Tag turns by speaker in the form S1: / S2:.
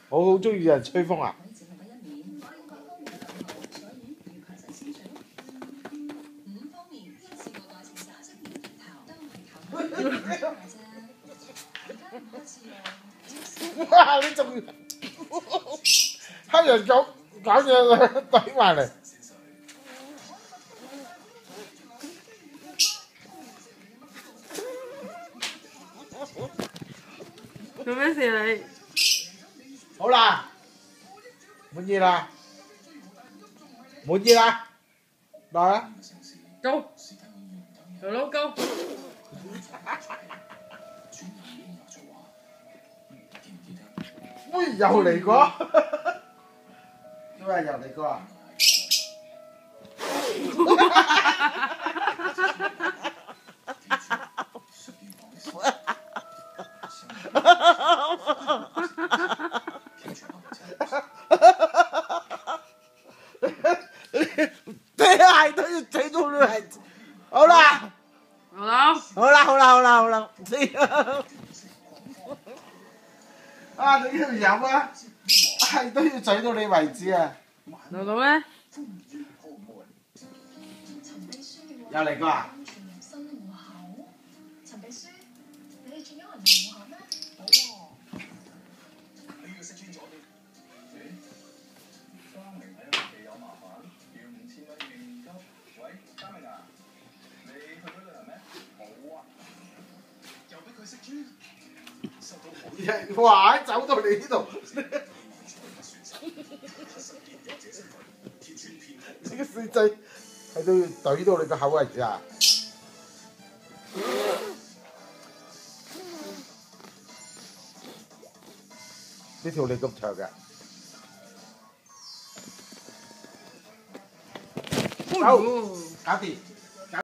S1: 我好中意人吹風啊！哇！你仲黑人搞嘢懟埋嚟。
S2: 做咩事你？
S1: 好啦，滿意啦，滿意啦，來啊！
S2: Go， 條佬 go。
S1: 喂，又嚟過，點解又嚟過啊？你係都要整到你係，好啦，
S2: 好啦，
S1: 好啦，好啦，好啦，好啦，啊！你要飲啊，係都要嘴到你為止啊！
S2: 錄到咩？
S1: 又嚟過啊？哇！走到你呢度，呢個死仔係都要懟到你個口為止啊！呢條脷咁長嘅，走，搞掂。